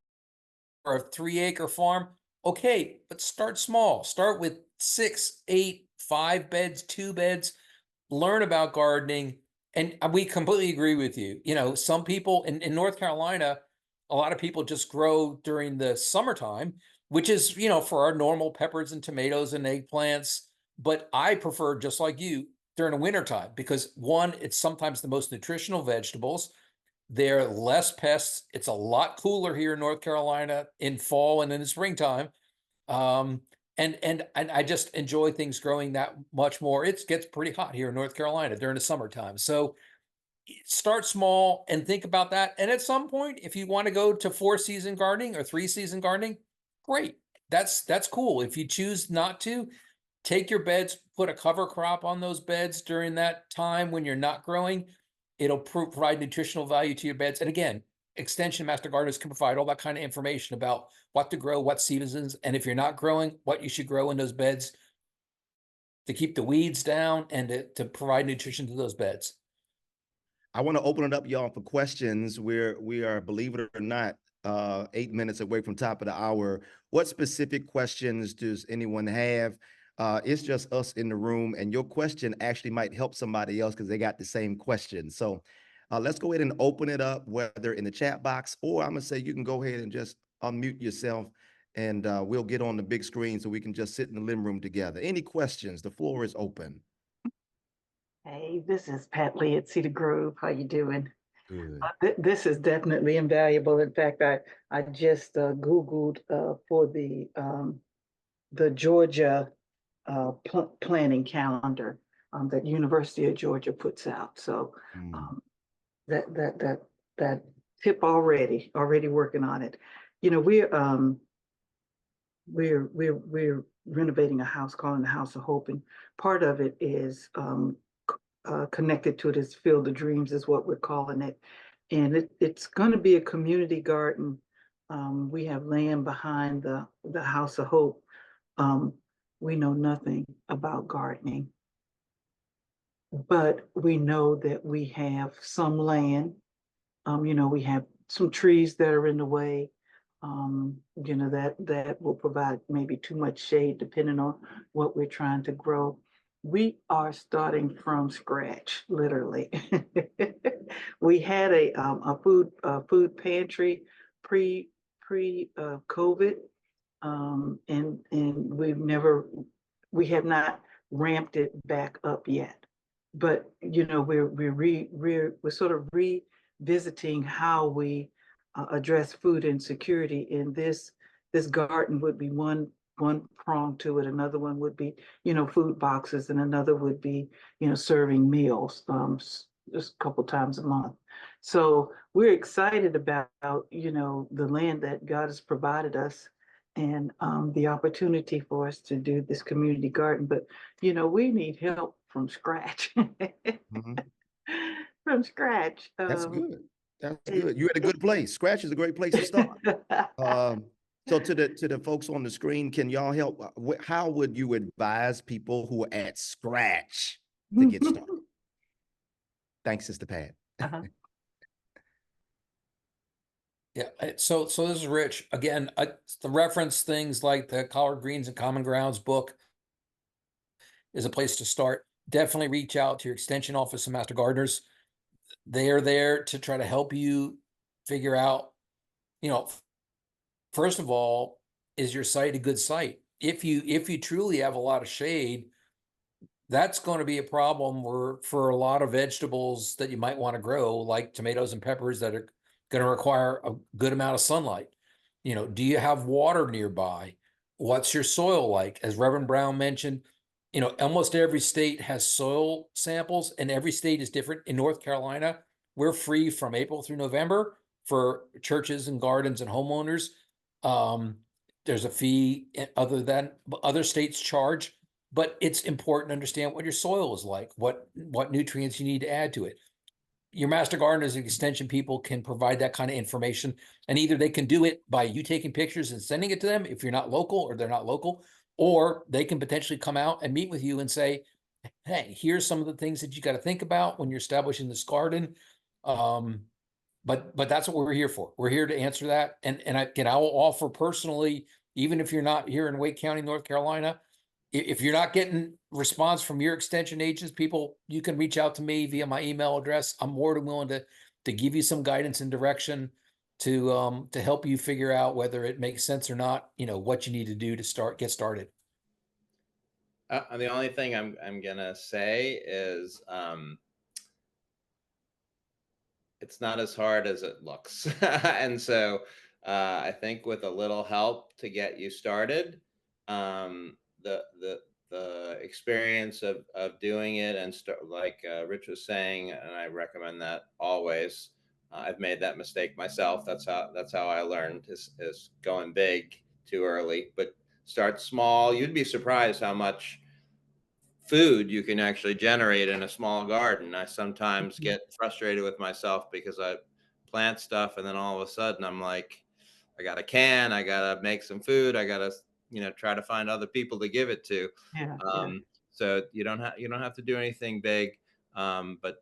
a 3-acre farm, okay, but start small. Start with 6, 8, 5 beds, 2 beds, learn about gardening. And we completely agree with you. You know, some people in North Carolina, a lot of people just grow during the summertime, which is, you know, for our normal peppers and tomatoes and eggplants. But I prefer, just like you, during the wintertime, because one, it's sometimes the most nutritional vegetables. They're less pests. It's a lot cooler here in North Carolina in fall and in the springtime. And I just enjoy things growing that much more. It gets pretty hot here in North Carolina during the summertime. So start small and think about that. And at some point, if you want to go to 4-season gardening or 3-season gardening, great. That's cool. If you choose not to, take your beds, put a cover crop on those beds during that time when you're not growing. It'll provide nutritional value to your beds. And again, extension master gardeners can provide all that kind of information about what to grow, what seasons, and if you're not growing, what you should grow in those beds to keep the weeds down and to provide nutrition to those beds. I want to open it up, y'all, for questions. We are, believe it or not, 8 minutes away from top of the hour. What specific questions does anyone have? It's just us in the room, and your question actually might help somebody else because they got the same question. So let's go ahead and open it up, whether in the chat box, or I'm gonna say you can go ahead and just unmute yourself, and we'll get on the big screen so we can just sit in the living room together. Any questions? The floor is open. Hey, this is Pat Lee at Cedar Grove. How you doing? Good. This is definitely invaluable. In fact, I just Googled for the Georgia planning calendar that University of Georgia puts out. So that tip already working on it. You know, we're renovating a house, calling the House of Hope, and part of it is connected to this Field of Dreams is what we're calling it. And it's going to be a community garden. We have land behind the House of Hope. We know nothing about gardening, but we know that we have some land. You know, we have some trees that are in the way. You know, that will provide maybe too much shade depending on what we're trying to grow. We are starting from scratch, literally. We had a food pantry pre COVID, and we have not ramped it back up yet. But you know, we're sort of revisiting how we address food insecurity, and this garden would be one prong to it. Another one would be, you know, food boxes, and another would be, you know, serving meals just a couple times a month. So we're excited about, you know, the land that God has provided us, and the opportunity for us to do this community garden. But you know, we need help from scratch. From scratch. That's good. That's good. You're at a good place. Scratch is a great place to start. So to the folks on the screen, can y'all help? How would you advise people who are at scratch to get started? Thanks, Sister Pat. Uh-huh. Yeah, so this is Rich. Again, the reference things like the Collard Greens and Common Grounds book is a place to start. Definitely reach out to your extension office and master gardeners. They are there to try to help you figure out, first of all, is your site a good site? If you truly have a lot of shade, that's going to be a problem for a lot of vegetables that you might want to grow, like tomatoes and peppers that are going to require a good amount of sunlight. Do you have water nearby? What's your soil like? As Reverend Brown mentioned, almost every state has soil samples and every state is different. In North Carolina, we're free from April through November for churches and gardens and homeowners. There's a fee other than other states charge, but it's important to understand what your soil is like, what nutrients you need to add to it. Your master gardeners and extension people can provide that kind of information, and either they can do it by you taking pictures and sending it to them if you're not local or they're not local, or they can potentially come out and meet with you and say, hey, here's some of the things that you got to think about when you're establishing this garden. But that's what we're here for. We're here to answer that. And I will offer personally, even if you're not here in Wake County, North Carolina, if you're not getting response from your extension agents, people, you can reach out to me via my email address. I'm more than willing to give you some guidance and direction to help you figure out whether it makes sense or not, what you need to do to get started. The only thing I'm gonna say is it's not as hard as it looks. And so I think with a little help to get you started, the experience of doing it and like Rich was saying, and I recommend that always. I've made that mistake myself. That's how I learned is going big too early, but start small. You'd be surprised how much food you can actually generate in a small garden. I sometimes get frustrated with myself because I plant stuff and then all of a sudden I'm like, I got a can, I gotta make some food, I gotta try to find other people to give it to. Yeah. So you don't have to do anything big, but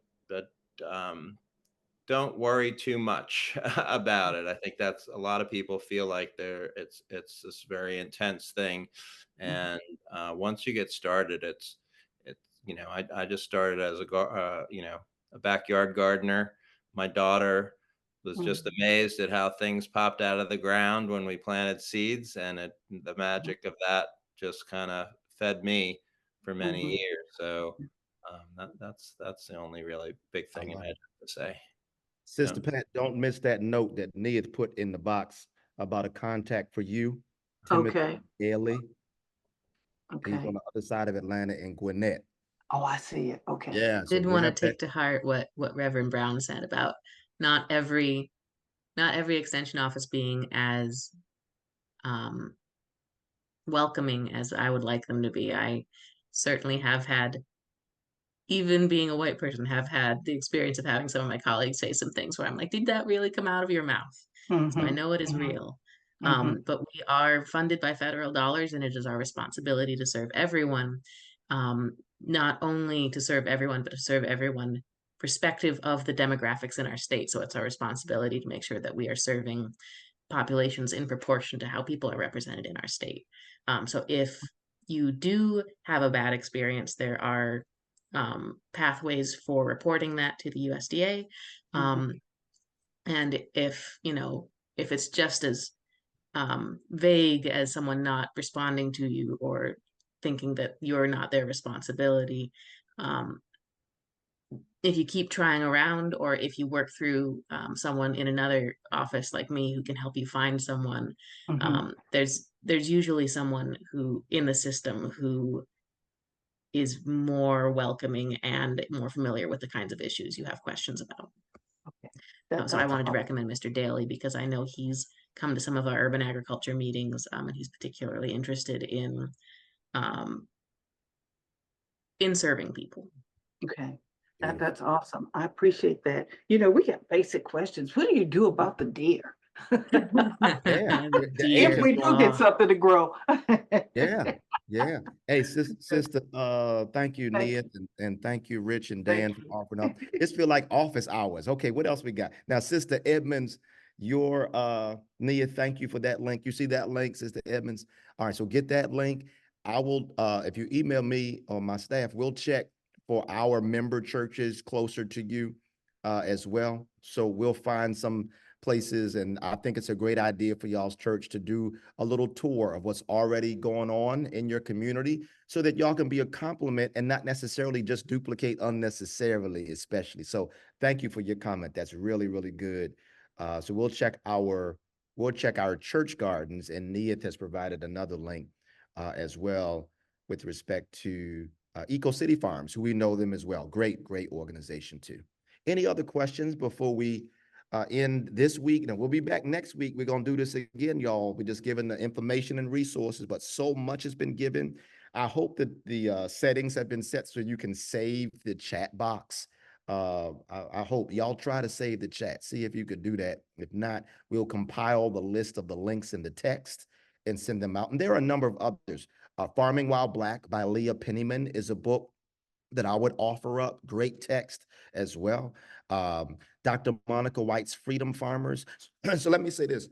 don't worry too much about it. I think that's a lot of people feel like it's this very intense thing, and once you get started, it's I just started as a backyard gardener. My daughter was just amazed at how things popped out of the ground when we planted seeds, and the magic of that just kind of fed me for many years. So that's the only really big thing I had to say. Sister Pat, don't miss that note that Nia put in the box about a contact for you, Timothy Okay. Daly. He's Okay. on the other side of Atlanta in Gwinnett. Oh, I see it. Okay. Yeah, so Did want to grab that. take to heart what Reverend Brown said about not every extension office being as welcoming as I would like them to be. I certainly have had, even being a white person, have had the experience of having some of my colleagues say some things where I'm like, did that really come out of your mouth? So I know it is real. But we are funded by federal dollars, and it is our responsibility to serve everyone. Not only to serve everyone, but to serve everyone perspective of the demographics in our state. So it's our responsibility to make sure that we are serving populations in proportion to how people are represented in our state. So if you do have a bad experience, there are pathways for reporting that to the USDA. And if it's just as vague as someone not responding to you or thinking that you're not their responsibility, if you keep trying around, or if you work through someone in another office like me who can help you find someone, there's usually someone who in the system who is more welcoming and more familiar with the kinds of issues you have questions about. So I wanted to recommend Mr. Daly because I know he's come to some of our urban agriculture meetings, and he's particularly interested in serving people. Okay. That's awesome. I appreciate that. We got basic questions. What do you do about the deer? Yeah, If we do get something to grow. yeah. Yeah. Hey, sister, thank you, Thank Nia, and thank you, Rich and Thank Dan, for you. offering up. This feel like office hours. Okay, what else we got? Now, Sister Edmonds, your Nia, thank you for that link. You see that link, Sister Edmonds? All right, so get that link. I will if you email me or my staff, we'll check for our member churches closer to you as well. So we'll find some places, and I think it's a great idea for y'all's church to do a little tour of what's already going on in your community so that y'all can be a complement and not necessarily just duplicate unnecessarily, especially. So thank you for your comment. That's really, really good. So we'll check our church gardens, and Neath has provided another link as well with respect to Eco City Farms, who we know them as well. Great, great organization too. Any other questions before we end this week? Now, we'll be back next week. We're going to do this again, y'all. We're just giving the information and resources, but so much has been given. I hope that the settings have been set so you can save the chat box. I hope y'all try to save the chat. See if you could do that. If not, we'll compile the list of the links in the text and send them out. And there are a number of others. Farming While Black by Leah Penniman is a book that I would offer up. Great text as well. Dr. Monica White's Freedom Farmers. So let me say this.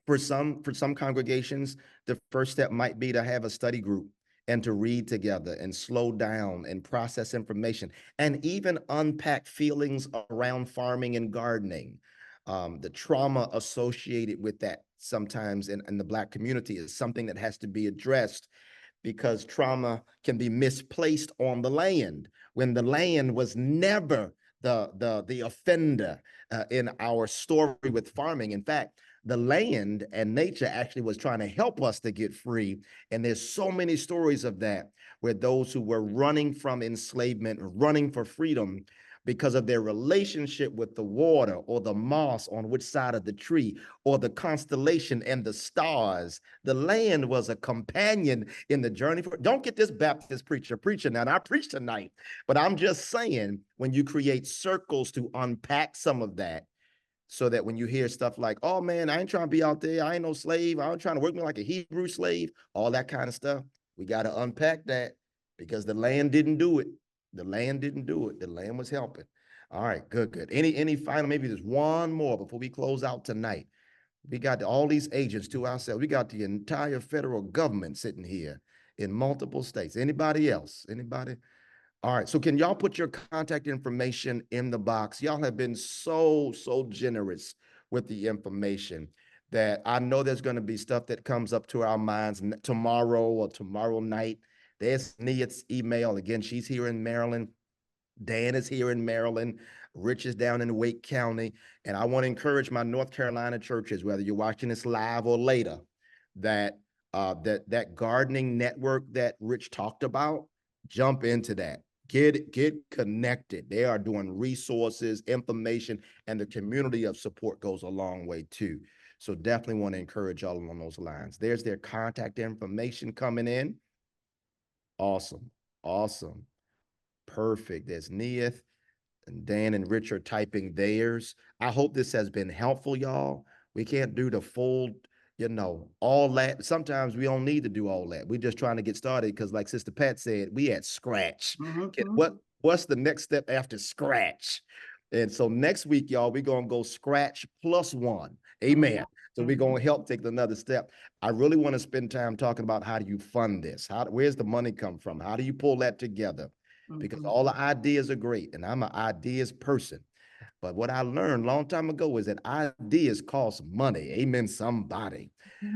For some congregations, the first step might be to have a study group and to read together and slow down and process information and even unpack feelings around farming and gardening. The trauma associated with that sometimes in the Black community is something that has to be addressed, because trauma can be misplaced on the land when the land was never the offender in our story with farming. In fact, the land and nature actually was trying to help us to get free. And there's so many stories of that, where those who were running from enslavement, running for freedom, because of their relationship with the water or the moss on which side of the tree or the constellation and the stars, the land was a companion in the journey. Don't get this Baptist preacher preaching now, and I preach tonight, but I'm just saying, when you create circles to unpack some of that, so that when you hear stuff like, oh man, I ain't trying to be out there, I ain't no slave, I ain't trying to work me like a Hebrew slave, all that kind of stuff, we got to unpack that, because the land didn't do it. The land didn't do it. The land was helping. All right, good. Any final, maybe there's one more before we close out tonight. We got all these agents to ourselves. We got the entire federal government sitting here in multiple states. Anybody else? Anybody? All right, so can y'all put your contact information in the box? Y'all have been so generous with the information that I know there's going to be stuff that comes up to our minds tomorrow or tomorrow night. There's Nia's email. Again, she's here in Maryland. Dan is here in Maryland. Rich is down in Wake County. And I want to encourage my North Carolina churches, whether you're watching this live or later, that that gardening network that Rich talked about, jump into that. Get connected. They are doing resources, information, and the community of support goes a long way too. So definitely want to encourage y'all along those lines. There's their contact information coming in. Awesome. Perfect. There's Neath, and Dan and Rich are typing theirs. I hope this has been helpful, y'all. We can't do the full, all that. Sometimes we don't need to do all that. We're just trying to get started because, like Sister Pat said, we at scratch. What's the next step after scratch? And so next week, y'all, we're going to go scratch +1. Amen. So we're going to help take another step. I really want to spend time talking about how do you fund this? Where's the money come from? How do you pull that together? Because all the ideas are great, and I'm an ideas person. But what I learned a long time ago is that ideas cost money. Amen, somebody.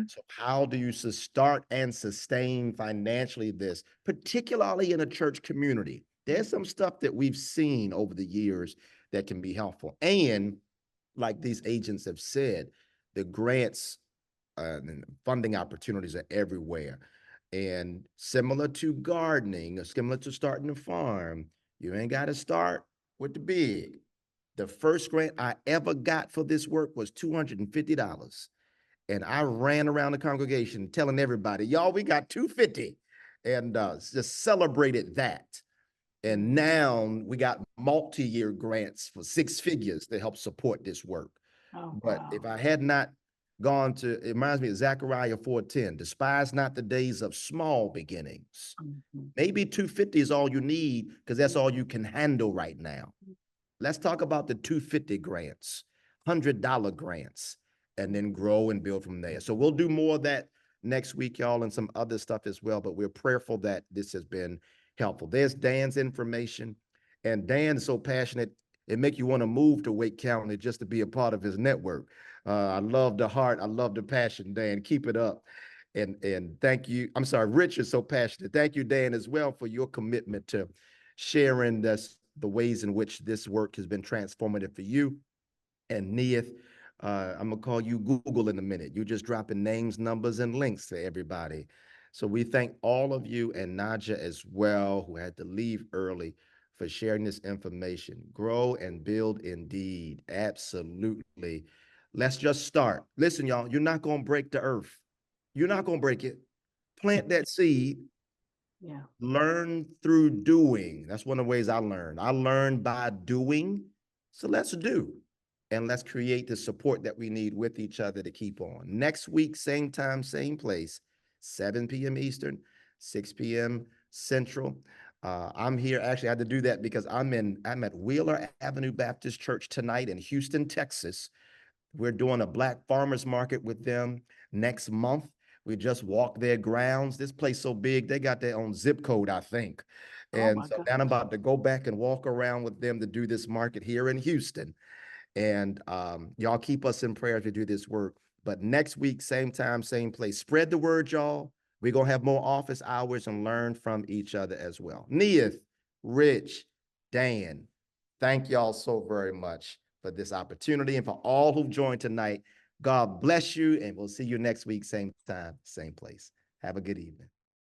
So how do you start and sustain financially this, particularly in a church community? There's some stuff that we've seen over the years that can be helpful. And like these agents have said, the grants and funding opportunities are everywhere. And similar to gardening, or similar to starting a farm, you ain't got to start with the big. The first grant I ever got for this work was $250. And I ran around the congregation telling everybody, y'all, we got $250, and just celebrated that. And now we got multi-year grants for 6 figures to help support this work. But if I had not gone to, it reminds me of Zechariah 4:10, despise not the days of small beginnings. Mhm. Maybe 250 is all you need because that's all you can handle right now. Let's talk about the 250 grants, $100 grants, and then grow and build from there. So we'll do more of that next week, y'all, and some other stuff as well, but we're prayerful that this has been helpful. There's Dan's information, and Dan's so passionate, it make you want to move to Wake County just to be a part of his network. I love the heart. I love the passion, Dan. Keep it up. And thank you. I'm sorry, Rich is so passionate. Thank you, Dan, as well, for your commitment to sharing the ways in which this work has been transformative for you. And Neith, I'm gonna call you Google in a minute. You're just dropping names, numbers, and links to everybody. So we thank all of you and Naja as well, who had to leave early, for sharing this information. Grow and build indeed. Absolutely. Let's just start. Listen, y'all, you're not gonna break the earth. You're not gonna break it. Plant that seed. Yeah. Learn through doing. That's one of the ways I learned. I learned by doing. So let's do. And let's create the support that we need with each other to keep on. Next week, same time, same place, 7 p.m. Eastern, 6 p.m. Central. I'm here. Actually, I had to do that because I'm at Wheeler Avenue Baptist Church tonight in Houston, Texas. We're doing a Black farmers market with them next month. We just walked their grounds. This place so big, they got their own zip code, I think. Oh And my so gosh. now I'm about to go back and walk around with them to do this market here in Houston. And y'all keep us in prayer to do this work. But next week, same time, same place. Spread the word, y'all. We're going to have more office hours and learn from each other as well. Neith, Rich, Dan, thank y'all so very much for this opportunity and for all who've joined tonight. God bless you, and we'll see you next week, same time, same place. Have a good evening.